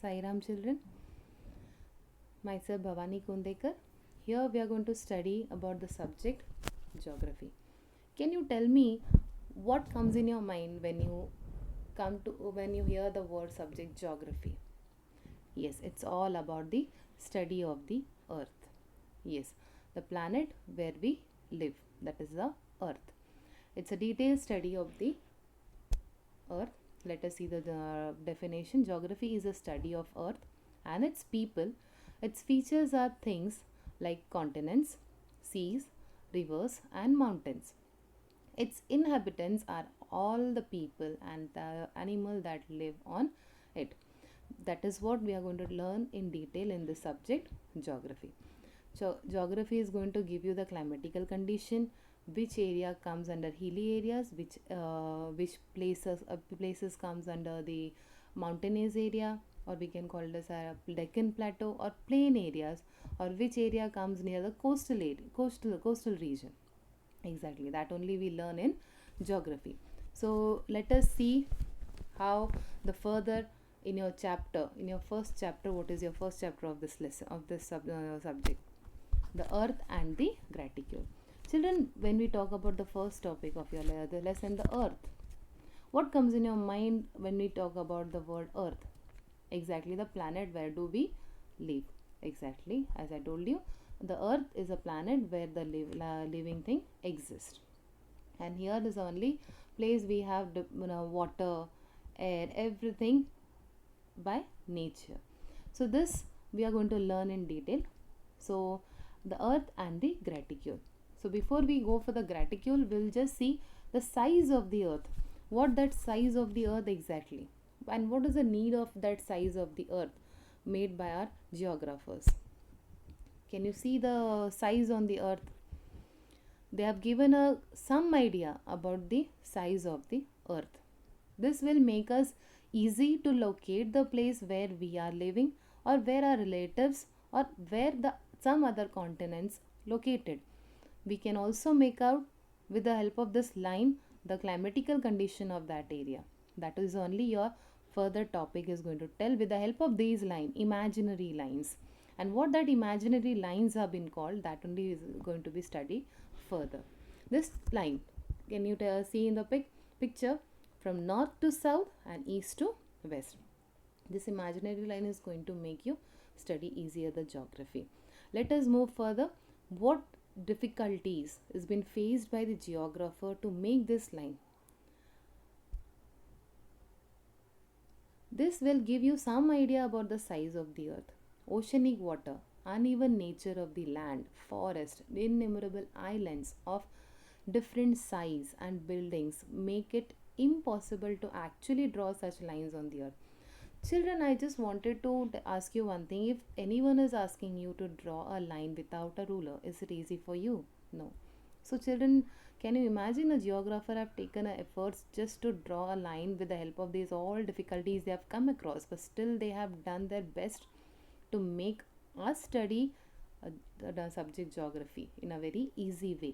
Sai Ram children. Myself Bhavani Kundekar. Here we are going to study about the subject geography. Can you tell me what comes in your mind when you hear the word subject geography? Yes, it's all about the study of the earth. Yes, the planet where we live, that is the earth. It's a detailed study of the earth. Let us see the definition. Geography is a study of earth and its people. Its features are things like continents, seas, rivers and mountains. Its inhabitants are all the people and the animal that live on it. That is what we are going to learn in detail in this subject geography. So geography is going to give you the climatical condition, which area comes under hilly areas, which places comes under the mountainous area, or we can call it as a Deccan plateau or plain areas, or which area comes near the coastal region. Exactly, that only we learn in geography. So let us see how the further in your first chapter, what is your first chapter of this lesson, of this subject? The earth and the gratitude. Children, when we talk about the first topic of your the lesson, the earth, what comes in your mind when we talk about the word earth? Exactly, the planet where do we live. Exactly, as I told you, the earth is a planet where the living thing exists, and here is the only place we have water, air, everything by nature. So this we are going to learn in detail. So the earth and the gratitude. So before we go for the gratitude, we'll just see the size of the earth. What that size of the earth exactly, and what is the need of that size of the earth made by our geographers. Can you see the size on the earth? They have given some idea about the size of the earth. This will make us easy to locate the place where we are living, or where our relatives, or where the some other continents located. We can also make out with the help of this line the climatical condition of that area. That is only your further topic is going to tell with the help of these imaginary lines. And what that imaginary lines have been called, that only is going to be studied further. This line, can you see in the picture, from north to south and east to west. This imaginary line is going to make you study easier the geography. Let us move further. What difficulties is been faced by the geographer to make this line? This will give you some idea about the size of the earth, oceanic water, uneven nature of the land, forest, innumerable islands of different size and buildings make it impossible to actually draw such lines on the earth. Children, I just wanted to ask you one thing. If anyone is asking you to draw a line without a ruler, is it easy for you? No. So children, can you imagine a geographer have taken efforts just to draw a line with the help of these all difficulties they have come across, but still they have done their best to make us study the subject geography in a very easy way.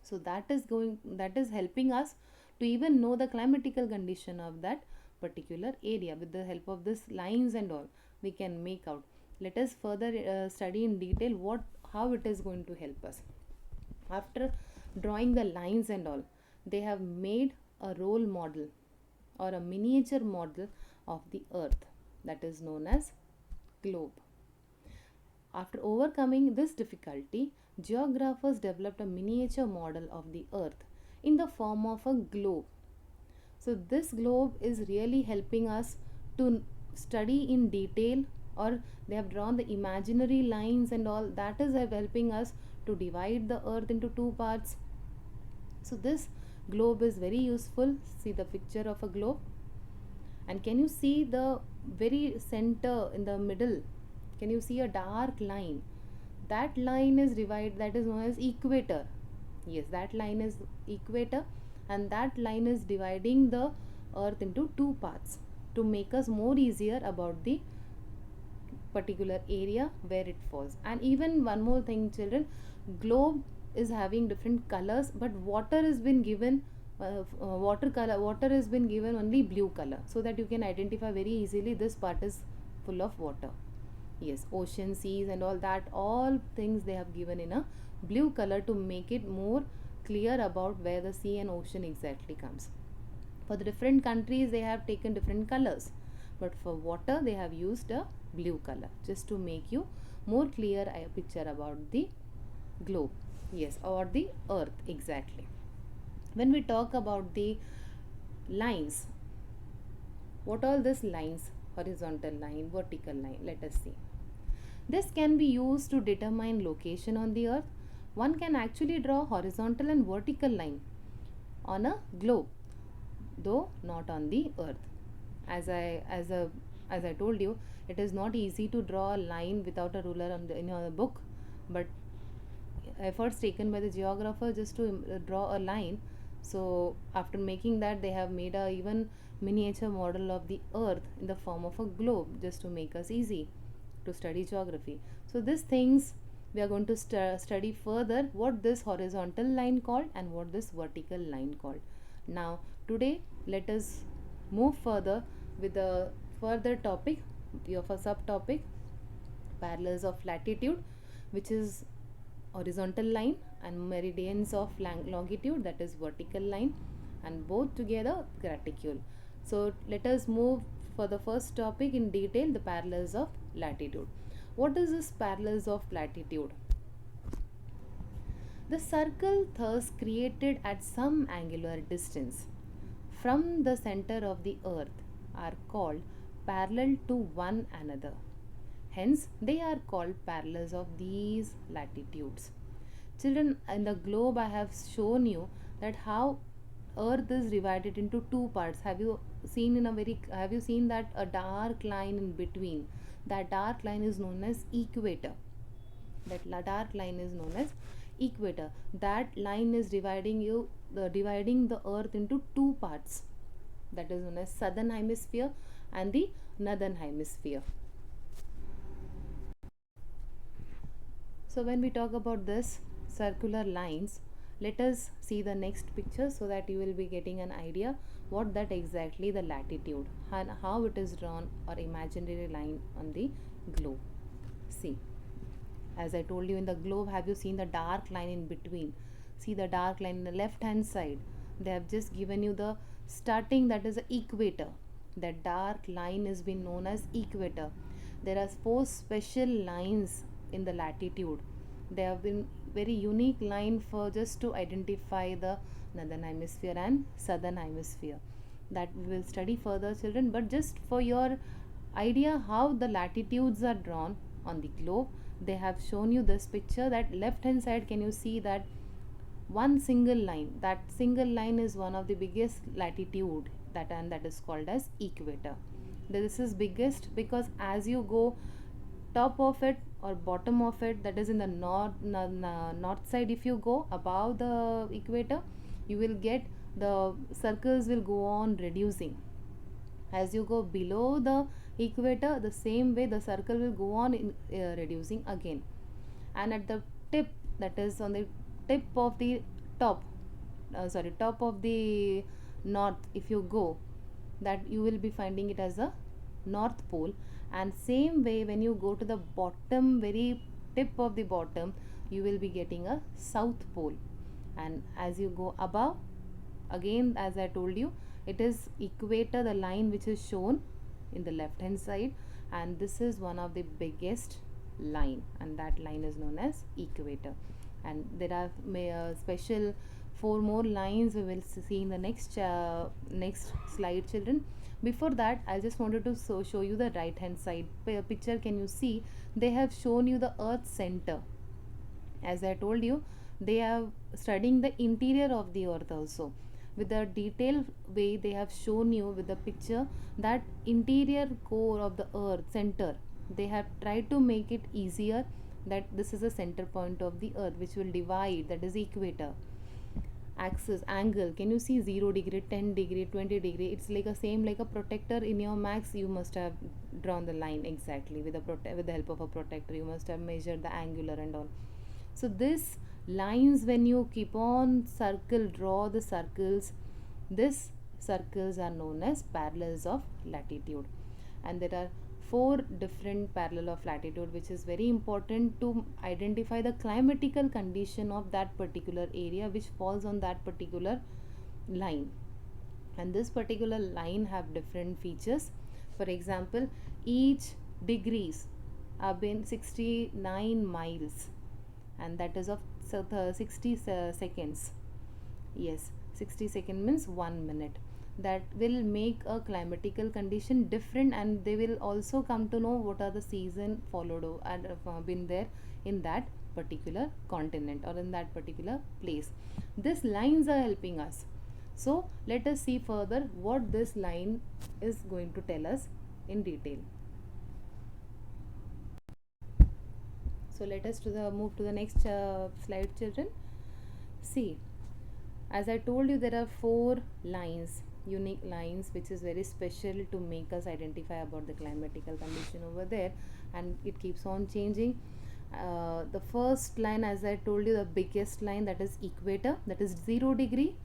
So that is helping us to even know the climatical condition of that particular area. With the help of this lines and all, we can make out. Let us further study in detail how it is going to help us. After drawing the lines and all, they have made a role model or a miniature model of the earth, that is known as globe. After overcoming this difficulty, geographers developed a miniature model of the earth in the form of a globe. So this globe is really helping us to study in detail, or they have drawn the imaginary lines and all, that is helping us to divide the earth into two parts. So this globe is very useful. See the picture of a globe, and can you see the very center in the middle? Can you see a dark line? That line is divided, that is known as equator. Yes, that line is equator, and that line is dividing the earth into two parts to make us more easier about the particular area where it falls. And even one more thing children, globe is having different colors, but water has been given water has been given only blue color, so that you can identify very easily this part is full of water. Yes, ocean, seas and all that, all things they have given in a blue color to make it more clear about where the sea and ocean exactly comes. For the different countries they have taken different colors, but for water they have used a blue color just to make you more clear a picture about the globe. Yes, or the earth exactly. When we talk about the lines, what all these lines, horizontal line, vertical line, let us see. This can be used to determine location on the earth. One can actually draw horizontal and vertical line on a globe, though not on the earth. As I told you, it is not easy to draw a line without a ruler in your book, but efforts taken by the geographer just to draw a line. So after making that, they have made a even miniature model of the earth in the form of a globe just to make us easy to study geography. So these things we are going to study further, what this horizontal line called and what this vertical line called. Now today let us move further with the further topic of a subtopic, parallels of latitude, which is horizontal line, and meridians of longitude, that is vertical line, and both together graticule. So let us move for the first topic in detail, the parallels of latitude. What is this parallels of latitude? The circle thus created at some angular distance from the center of the earth are called parallel to one another. Hence, they are called parallels of these latitudes. Children, in the globe I have shown you that how earth is divided into two parts. Have you seen that a dark line in between? That dark line is known as equator. That dark line is known as equator. That line is dividing the earth into two parts. That is known as southern hemisphere and the northern hemisphere. So when we talk about this circular lines, let us see the next picture so that you will be getting an idea what that exactly the latitude and how it is drawn or imaginary line on the globe. See, as I told you, in the globe, have you seen the dark line in between? See the dark line in the left hand side. They have just given you the starting, that is the equator. That dark line is been known as equator. There are 4 special lines in the latitude. They have been very unique line for just to identify the northern hemisphere and southern hemisphere. That we will study further, children, but just for your idea how the latitudes are drawn on the globe, they have shown you this picture. That left hand side, can you see that one single line? That single line is one of the biggest latitude, that is called as equator. This is biggest because as you go top of it or bottom of it, that is in the north side, if you go above the equator, you will get the circles will go on reducing. As you go below the equator, the same way the circle will go on reducing again. And at the tip, that is on the tip of the top of the north, if you go, that you will be finding it as a north pole. And same way when you go to the bottom, very tip of the bottom, you will be getting a south pole. And as you go above, again, as I told you, it is equator, the line which is shown in the left hand side, and this is one of the biggest line, and that line is known as equator. And there are special 4 more lines we will see in the next slide, children. Before that, I just wanted to show you the right hand side picture. Can you see they have shown you the earth center? As I told you, they are studying the interior of the earth also. With a detailed way, they have shown you with the picture that interior core of the earth center. They have tried to make it easier, that this is the center point of the earth which will divide, that is equator. Axis, angle, can you see 0 degree, 10 degree, 20 degree? It's like a same like a protector. In your max, you must have drawn the line exactly with the help of a protector. You must have measured the angular and all. So this lines, when you keep on draw the circles, these circles are known as parallels of latitude. and there are four different parallel of latitude, which is very important to identify the climatical condition of that particular area which falls on that particular line. And this particular line have different features. For example, each degrees have been 69 miles, and that is of 60 seconds. Yes, 60 second means 1 minute. That will make a climatical condition different, and they will also come to know what are the season followed and been there in that particular continent or in that particular place. These lines are helping us. So let us see further what this line is going to tell us in detail. So let us move to the next slide, children. See, as I told you, there are four lines, unique lines, which is very special to make us identify about the climatical condition over there, and it keeps on changing. The first line, as I told you, the biggest line, that is equator, that is 0 degree.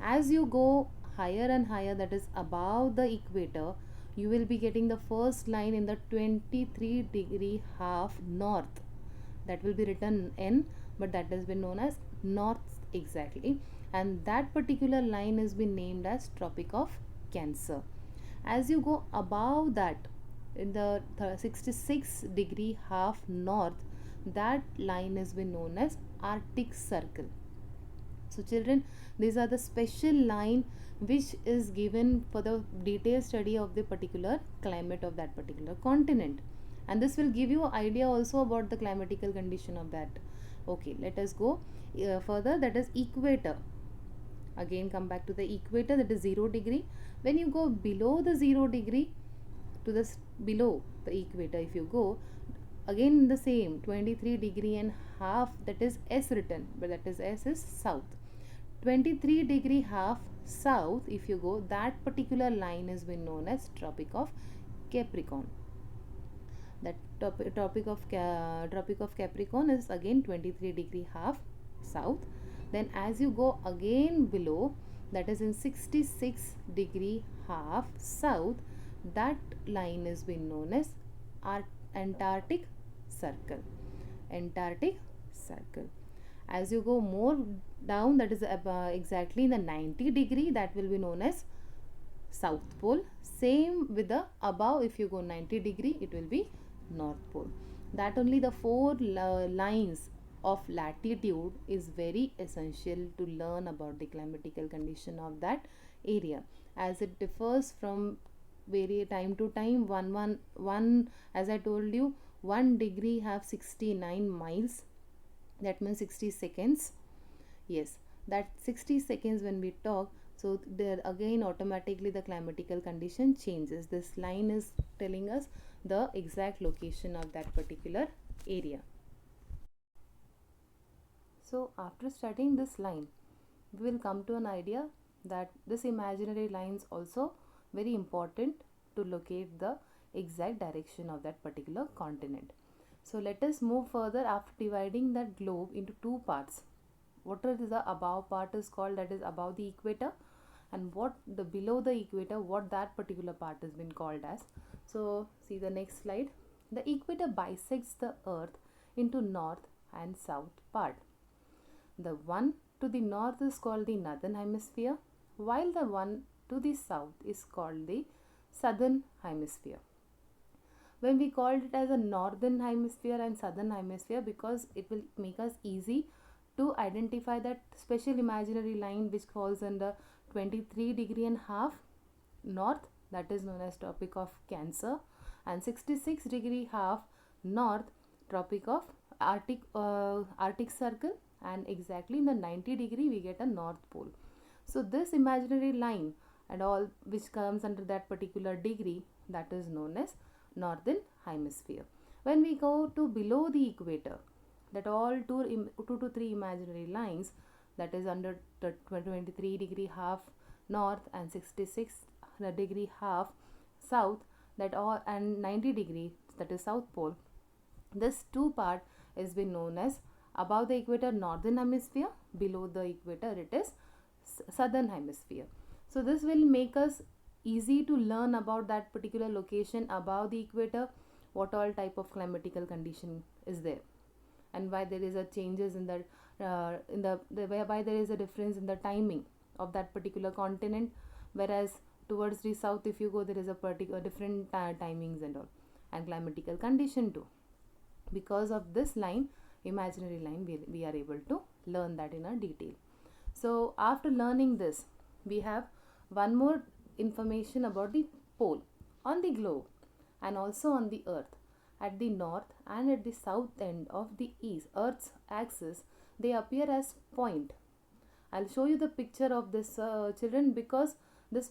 As you go higher and higher, that is above the equator, you will be getting the first line in the 23 degree half north. That will be written N, but that has been known as north exactly, and that particular line has been named as Tropic of Cancer. As you go above that, in the 66 degree half north, that line has been known as Arctic Circle. So children, these are the special line which is given for the detailed study of the particular climate of that particular continent, and this will give you idea also about the climatical condition of that. Okay, let us go further. That is equator. Again, come back to the equator, that is 0 degree. When you go below the 0 degree to the below the equator, if you go again the same 23 degree and half, that is S written, but that is S is south. 23 degree half south, if you go, that particular line has been known as Tropic of Capricorn. That Tropic of Capricorn is again 23 degree half south. Then as you go again below, that is in 66 degree half south, that line has been known as Antarctic Circle. Antarctic Circle. As you go more down, that is exactly in the 90 degree, that will be known as South Pole. Same with the above, if you go 90 degree, it will be North Pole. That only the four lines of latitude is very essential to learn about the climatical condition of that area, as it differs from very time to time. One, as I told you, 1 degree have 69 miles, that means 60 seconds. Yes, that 60 seconds when we talk, so there again automatically the climatical condition changes. This line is telling us the exact location of that particular area. So after studying this line, we will come to an idea that this imaginary lines also very important to locate the exact direction of that particular continent. So let us move further after dividing that globe into two parts. What is the above part is called, that is above the equator, and what the below the equator, what that particular part has been called as. So see the next slide. The equator bisects the earth into north and south part. The one to the north is called the northern hemisphere, while the one to the south is called the southern hemisphere. When we called it as a northern hemisphere and southern hemisphere, because it will make us easy to identify that special imaginary line which falls under 23 degree and half north, that is known as Tropic of Cancer, and 66 degree half north, Tropic of Arctic Circle, and exactly in the 90 degree we get a North Pole. So this imaginary line and all which comes under that particular degree, that is known as Northern Hemisphere. When we go to below the equator, that all two to three imaginary lines, that is under the 23 degree half north and 66 degree half south, that all, and 90 degree, that is South Pole. This two part is been known as above the equator Northern Hemisphere, below the equator it is Southern Hemisphere. So this will make us easy to learn about that particular location above the equator, what all type of climatical condition is there, and why there is a changes in the whereby there is a difference in the timing of that particular continent, whereas towards the south if you go, there is a particular different timings and all, and climatical condition too. Because of this line, imaginary line, we are able to learn that in a detail. So after learning this, we have one more information about the pole on the globe and also on the earth. At the north and at the south end of the earth's axis, they appear as point. I'll show you the picture of this, children, because this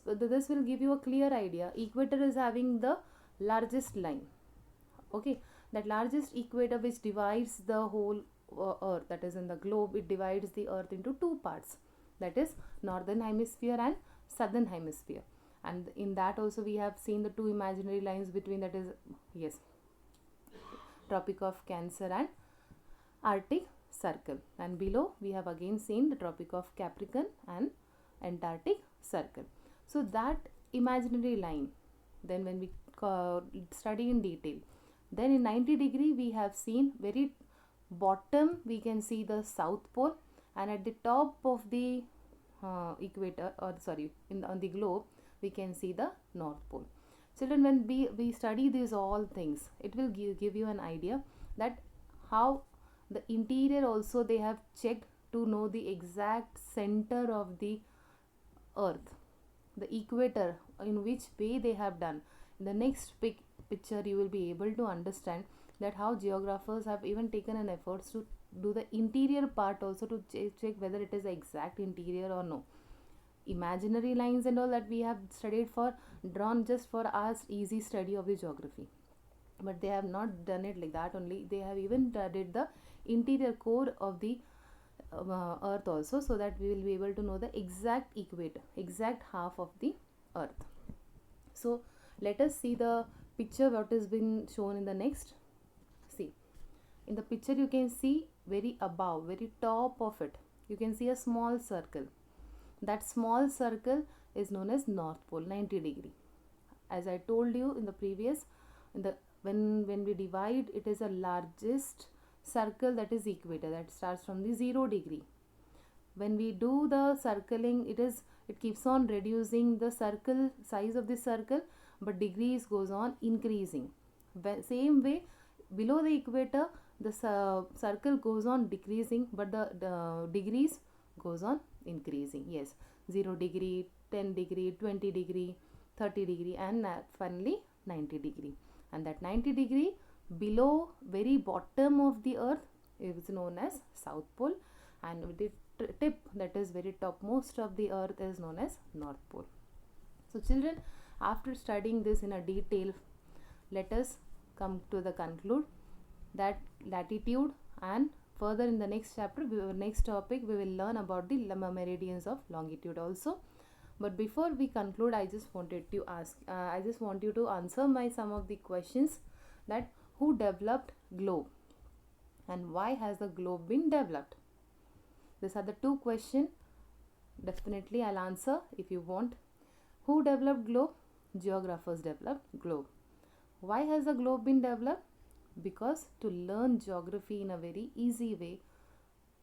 will give you a clear idea. Equator is having the largest line, okay, that largest equator which divides the whole earth, that is in the globe, it divides the earth into two parts, that is northern hemisphere and southern hemisphere. And in that also we have seen the two imaginary lines between, that is, yes, Tropic of Cancer and Arctic Circle, and below we have again seen the Tropic of Capricorn and Antarctic Circle. So that imaginary line, then when we study in detail, then in 90 degree we have seen very bottom we can see the south pole, and at the top of the equator, or sorry, on the globe, we can see the north pole. Children, when we study these all things, it will give you an idea that how the interior also they have checked to know the exact center of the earth, the equator, in which way they have done. In the next picture you will be able to understand that how geographers have even taken an efforts to do the interior part also, to check whether it is the exact interior or no. Imaginary lines and all that we have studied for, drawn just for our easy study of the geography, but they have not done it like that only. They have even did the interior core of the earth also, so that we will be able to know the exact equator, exact half of the earth. So let us see the picture what has been shown in the next. See, in the picture you can see very above, very top of it, you can see a small circle. That small circle is known as North Pole, 90 degree. As I told you in the previous, when we divide, it is a largest circle, that is equator, that starts from the 0 degree. When we do the circling, it keeps on reducing the circle size of the circle, but degrees goes on increasing. Same way, below the equator, the circle goes on decreasing, but the degrees goes on increasing. Yes, 0 degree, 10 degree, 20 degree, 30 degree, and finally 90 degree. And that 90 degree below, very bottom of the earth, is known as South Pole, and the tip, that is very topmost of the earth, is known as North Pole. So children, after studying this in a detail, let us come to the conclude that latitude, and further in the next chapter, next topic, we will learn about the meridians of longitude also. But before we conclude, I just wanted to ask, I just want you to answer some of the questions, that who developed globe and why has the globe been developed? These are the two questions. Definitely I'll answer if you want. Who developed globe? Geographers developed globe. Why has the globe been developed? Because to learn geography in a very easy way.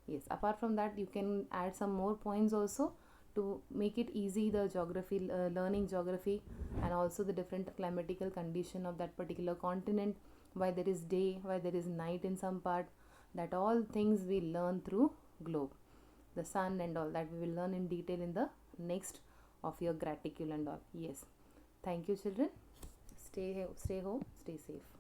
Yes, apart from that, you can add some more points also to make it easy, the geography, learning geography, and also the different climatical condition of that particular continent, why there is day, why there is night in some part. That all things we learn through globe, the sun and all that we will learn in detail in the next of your graticule and all. Yes, thank you children. Stay home, stay safe.